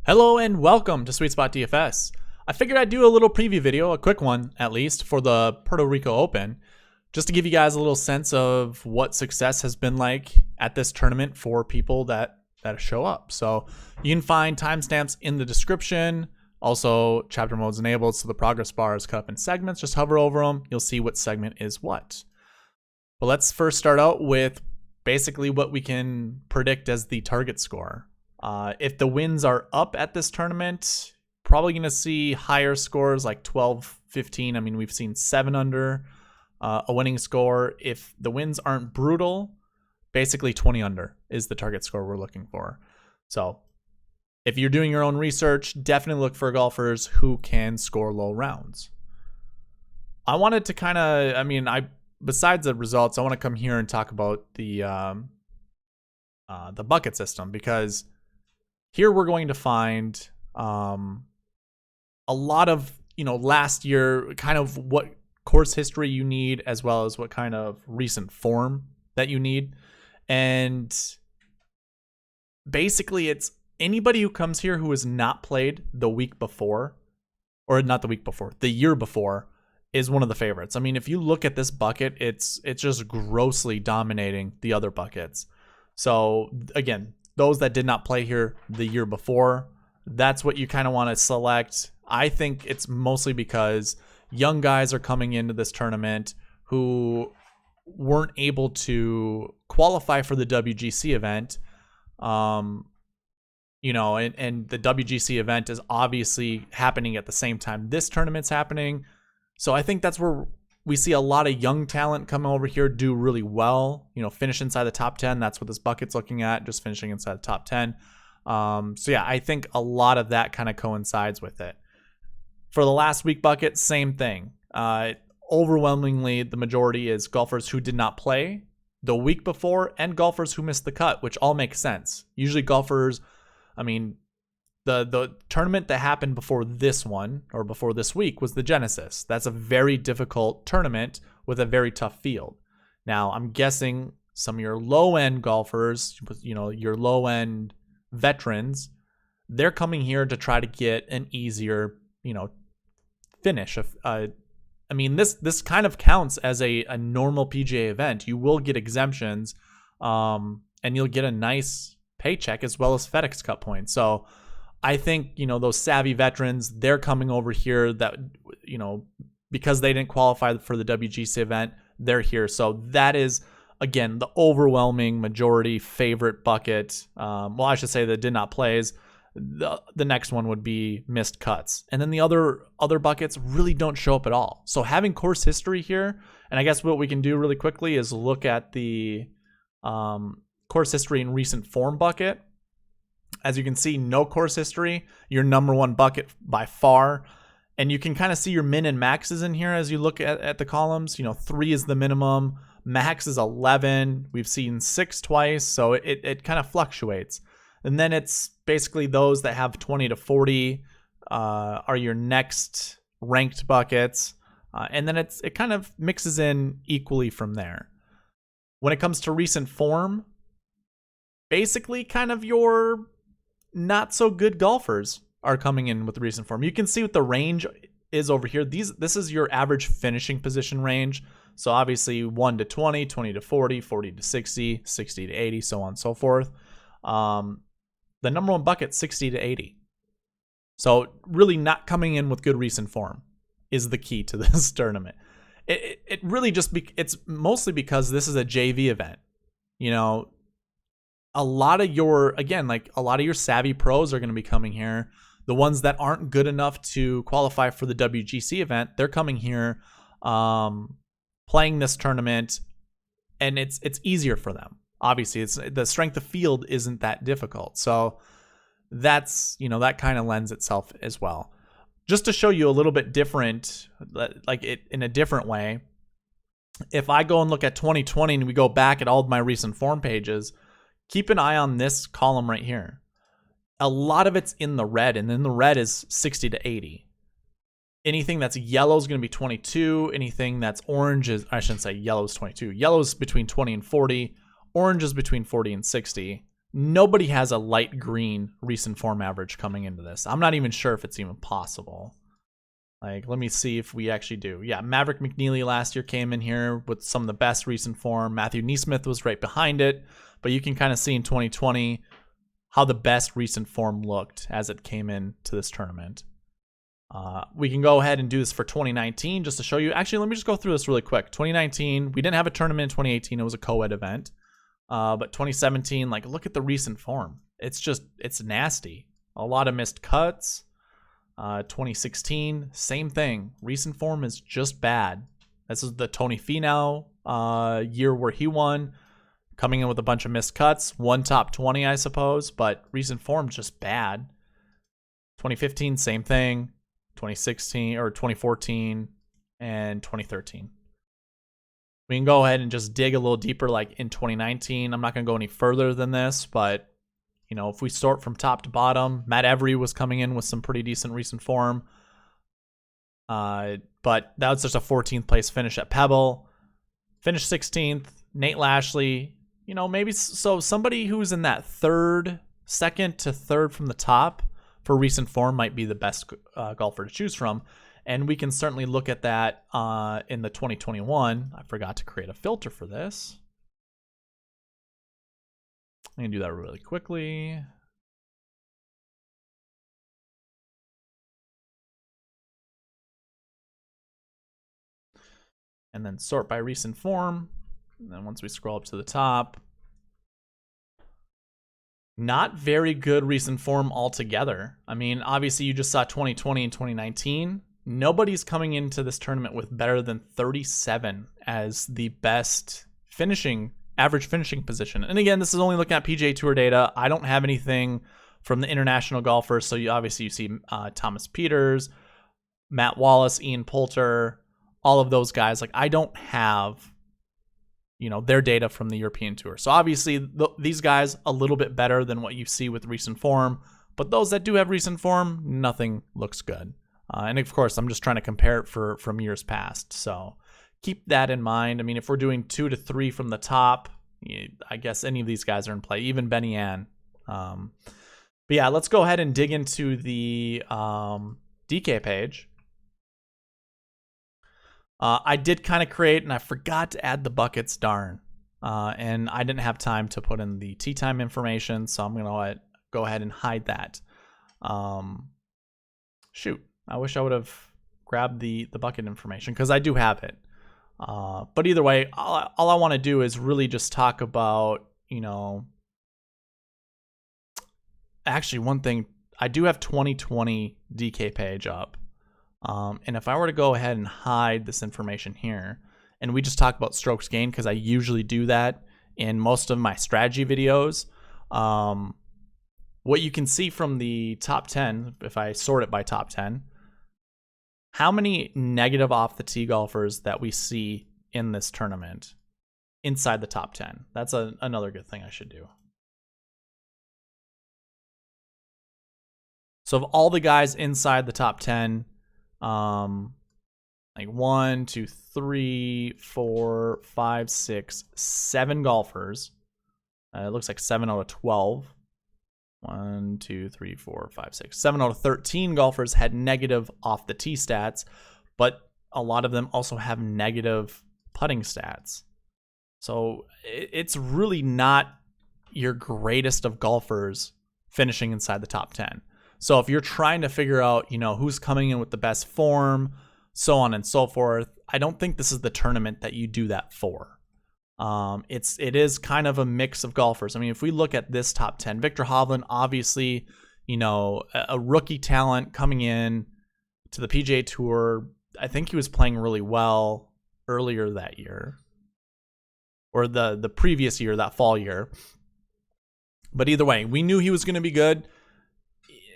Hello and welcome to SweetSpotDFS. I figured I'd do a little preview video, a quick one at least, for the Puerto Rico Open, just to give you guys a little sense of what success has been like at this tournament for people that show up. So you can find timestamps in the description. Also, chapter mode's enabled, so the progress bar is cut up in segments. Just hover over them. You'll see what segment is what. But let's first start out with basically what we can predict as the target score. If the wins are up at this tournament, probably going to see higher scores like 12, 15. I mean, we've seen 7 under a winning score. If the wins aren't brutal, basically 20 under is the target score we're looking for. So if you're doing your own research, definitely look for golfers who can score low rounds. I wanted to besides the results, I want to come here and talk about the bucket system, because here we're going to find a lot of, last year, kind of what course history you need, as well as what kind of recent form that you need. And basically it's anybody who comes here who has not played the week before, or not the week before, the year before, is one of the favorites. I mean, if you look at this bucket, it's just grossly dominating the other buckets. So again, those that did not play here the year before, that's what you kind of want to select. I think it's mostly because young guys are coming into this tournament who weren't able to qualify for the WGC event. And the WGC event is obviously happening at the same time this tournament's happening. So I think that's where we see a lot of young talent come over here, do really well, finish inside the top 10. That's what this bucket's looking at, just finishing inside the top 10. So yeah, I think a lot of that kind of coincides with it. For the last week bucket, same thing. Overwhelmingly, the majority is golfers who did not play the week before and golfers who missed the cut, which all makes sense. Usually golfers, the tournament that happened before this one, or before this week, was the Genesis. That's a very difficult tournament with a very tough field. Now, I'm guessing some of your low-end golfers, your low-end veterans, they're coming here to try to get an easier, finish. This kind of counts as a normal PGA event. You will get exemptions, and you'll get a nice paycheck as well as FedEx Cup points. So I think, those savvy veterans, they're coming over here that, because they didn't qualify for the WGC event, they're here. So that is, again, the overwhelming majority favorite bucket. I should say that did not plays. The next one would be missed cuts. And then the other buckets really don't show up at all. So having course history here, and I guess what we can do really quickly is look at the course history in recent form bucket. As you can see, no course history, your number one bucket by far. And you can kind of see your min and maxes in here as you look at the columns. 3 is the minimum. Max is 11. We've seen 6 twice, so it kind of fluctuates. And then it's basically those that have 20 to 40 are your next ranked buckets. And then it kind of mixes in equally from there. When it comes to recent form, basically kind of your not so good golfers are coming in with recent form. You can see what the range is over here. This is your average finishing position range. So obviously 1 to 20, 20 to 40, 40 to 60, 60 to 80, so on and so forth. The number one bucket, 60 to 80. So really not coming in with good recent form is the key to this tournament. It really it's mostly because this is a JV event. A lot of your savvy pros are going to be coming here. The ones that aren't good enough to qualify for the WGC event, they're coming here, playing this tournament, and it's easier for them. Obviously, it's the strength of field isn't that difficult. So that's, that kind of lends itself as well. Just to show you a little bit different, like it in a different way, if I go and look at 2020 and we go back at all of my recent form pages, keep an eye on this column right here. A lot of it's in the red, and then the red is 60 to 80. Anything that's yellow is going to be 22. Anything that's orange is, I shouldn't say yellow is 22. Yellow is between 20 and 40. Orange is between 40 and 60. nobody has a light green recent form average coming into this. I'm not even sure if it's even possible. Like, let me see if we actually do. Yeah, Maverick McNeely last year came in here with some of the best recent form. Matthew Neesmith was right behind it, but you can kind of see in 2020 how the best recent form looked as it came into this tournament. We can go ahead and do this for 2019 just to show you. Actually, let me just go through this really quick. 2019, we didn't have a tournament in 2018. It was a co-ed event. But 2017, like, look at the recent form. It's nasty. A lot of missed cuts. 2016, same thing. Recent form is just bad. This is the Tony Finau year where he won, coming in with a bunch of missed cuts. One top 20, I suppose, but recent form just bad. 2015, same thing. 2016 or 2014 and 2013. We can go ahead and just dig a little deeper, like in 2019. I'm not going to go any further than this, but you know, if we sort from top to bottom, Matt Every was coming in with some pretty decent recent form. But that was just a 14th place finish at Pebble. Finished 16th. Nate Lashley, you know, maybe so somebody who's in that second to third from the top for recent form might be the best golfer to choose from. And we can certainly look at that in the 2021. I forgot to create a filter for this. I'm going to do that really quickly. And then sort by recent form. And then once we scroll up to the top, not very good recent form altogether. I mean, obviously you just saw 2020 and 2019. Nobody's coming into this tournament with better than 37 as the best average finishing position. And again, this is only looking at PGA Tour data. I don't have anything from the international golfers. So you see Thomas Peters, Matt Wallace, Ian Poulter, all of those guys. Like, I don't have, you know, their data from the European Tour. So obviously these guys a little bit better than what you see with recent form, but those that do have recent form, nothing looks good. And of course, I'm just trying to compare it from years past. So keep that in mind. I mean, if we're doing 2 to 3 from the top, I guess any of these guys are in play, even Benny Ann. But yeah, let's go ahead and dig into the DK page. I did kind of create, and I forgot to add the buckets, darn. And I didn't have time to put in the tee time information, so I'm going to go ahead and hide that. Shoot, I wish I would have grabbed the bucket information, because I do have it. But either way, all I want to do is really just talk about, you know, actually one thing, I do have 2020 DK page up. And if I were to go ahead and hide this information here, and we just talk about strokes gained, because I usually do that in most of my strategy videos, what you can see from the top 10, if I sort it by top 10, how many negative off the tee golfers that we see in this tournament inside the top 10. That's another good thing I should do. So of all the guys inside the top 10, like 1, 2, 3, 4, 5, 6, 7 golfers. It looks like 7 out of 12. 1, 2, 3, 4, 5, 6. 7 out of 13 golfers had negative off the tee stats, but a lot of them also have negative putting stats. So it's really not your greatest of golfers finishing inside the top 10. So if you're trying to figure out, you know, who's coming in with the best form, so on and so forth, I don't think this is the tournament that you do that for. It is kind of a mix of golfers. I mean, if we look at this top 10, Victor Hovland, obviously, you know, a rookie talent coming in to the PGA Tour. I think he was playing really well earlier that year, or the previous year, that fall year. But either way, we knew he was going to be good.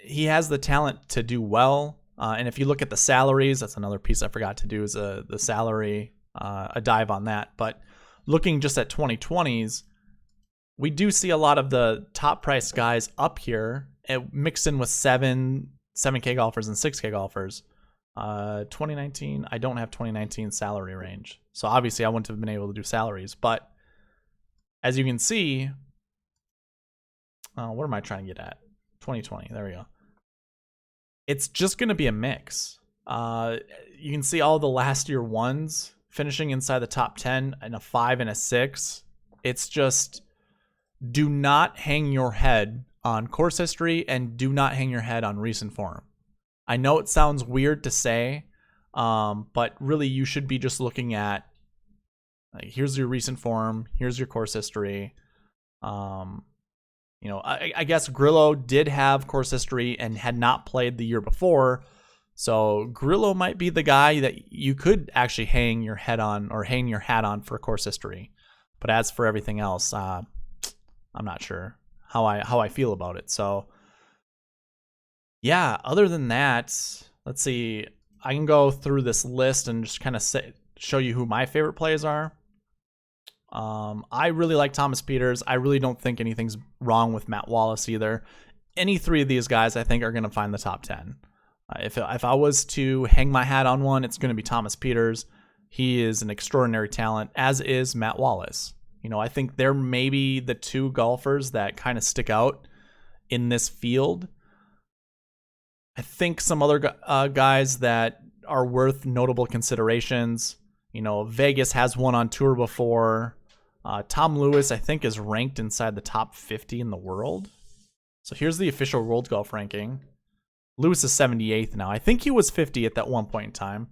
He has the talent to do well. And if you look at the salaries, that's another piece I forgot to do, is the salary, a dive on that. But looking just at 2020s, we do see a lot of the top price guys up here mixed in with 7K golfers and 6K golfers. 2019, I don't have 2019 salary range. So obviously I wouldn't have been able to do salaries. But as you can see, what am I trying to get at? 2020. There we go. It's just going to be a mix. You can see all the last year ones finishing inside the top 10 and a 5 and a 6. It's just, do not hang your head on course history and do not hang your head on recent form. I know it sounds weird to say, but really you should be just looking at, like, here's your recent form, here's your course history. You know, I guess Grillo did have course history and had not played the year before, so Grillo might be the guy that you could actually hang your head on or hang your hat on for course history. But as for everything else, I'm not sure how I feel about it. So yeah, other than that, let's see. I can go through this list and just kind of show you who my favorite plays are. I really like Thomas Pieters. I really don't think anything's wrong with Matt Wallace either. Any three of these guys, I think, are going to find the top 10. If I was to hang my hat on one, it's going to be Thomas Pieters. He is an extraordinary talent, as is Matt Wallace. You know, I think they're maybe the two golfers that kind of stick out in this field. I think some other guys that are worth notable considerations. You know, Vegas has one on tour before. Tom Lewis, I think, is ranked inside the top 50 in the world. So here's the official World Golf ranking. Lewis is 78th now. I think he was 50 at that one point in time.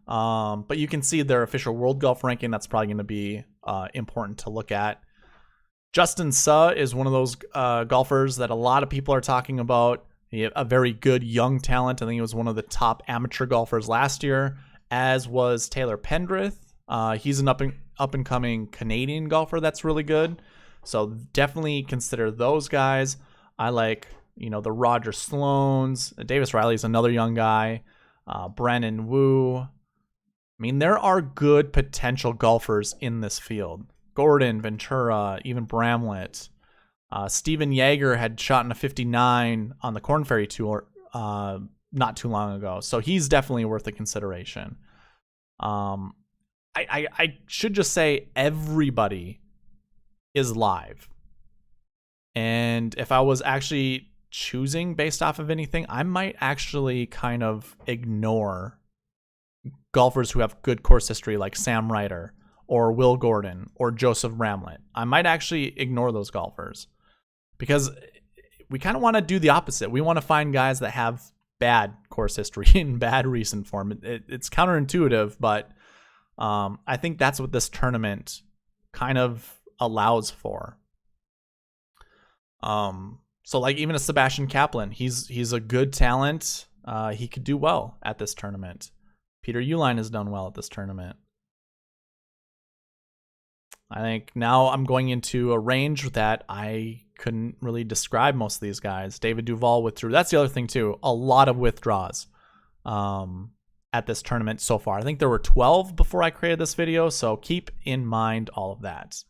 But you can see their official World Golf ranking. That's probably going to be important to look at. Justin Suh is one of those golfers that a lot of people are talking about. A very good young talent. I think he was one of the top amateur golfers last year, as was Taylor Pendrith. He's an up-and-coming Canadian golfer that's really good. So definitely consider those guys. I like, you know, the Roger Sloans. Davis Riley's another young guy. Brennan Wu. I mean, there are good potential golfers in this field. Gordon, Ventura, even Bramlett. Steven Yeager had shot in a 59 on the Korn Ferry Tour not too long ago. So he's definitely worth a consideration. I should just say everybody is live. And if I was actually choosing based off of anything, I might actually kind of ignore golfers who have good course history like Sam Ryder or Will Gordon or Joseph Bramlett. I might actually ignore those golfers because we kind of want to do the opposite. We want to find guys that have bad course history and bad recent form. It's counterintuitive, but I think that's what this tournament kind of allows for. So like even a Sebastian Kaplan, he's a good talent. He could do well at this tournament. Peter Uihlein has done well at this tournament. I think now I'm going into a range that I couldn't really describe most of these guys. David Duval withdrew. That's the other thing too. A lot of withdrawals at this tournament so far. I think there were 12 before I created this video, so keep in mind all of that.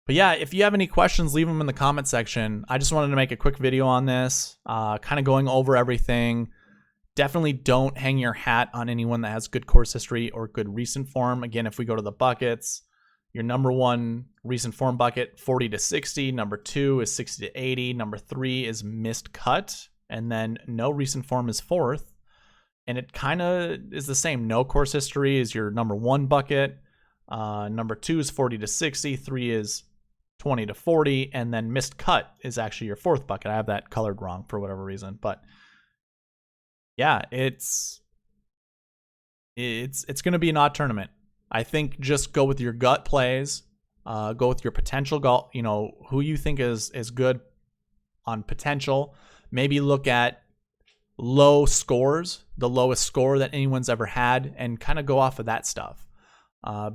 But yeah, if you have any questions, leave them in the comment section. I just wanted to make a quick video on this, kind of going over everything. Definitely don't hang your hat on anyone that has good course history or good recent form. Again, if we go to the buckets, your number one recent form bucket, 40 to 60. Number two is 60 to 80. Number three is missed cut. And then no recent form is fourth. And it kind of is the same. No course history is your number one bucket. Number two is 40 to 60. Three is 20 to 40. And then missed cut is actually your fourth bucket. I have that colored wrong for whatever reason. But yeah, it's going to be an odd tournament. I think just go with your gut plays, go with your potential golf, you know, who you think is good on potential. Maybe look at low scores, the lowest score that anyone's ever had, and kind of go off of that stuff.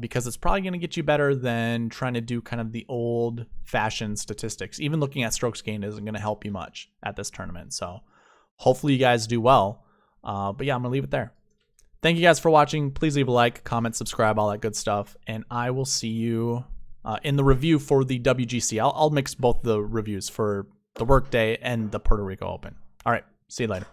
Because it's probably going to get you better than trying to do kind of the old fashioned statistics. Even looking at strokes gained isn't going to help you much at this tournament. So hopefully you guys do well. But yeah, I'm going to leave it there. Thank you guys for watching. Please leave a like, comment, subscribe, all that good stuff. And I will see you in the review for the WGC. I'll mix both the reviews for the Workday and the Puerto Rico Open. All right. See you later.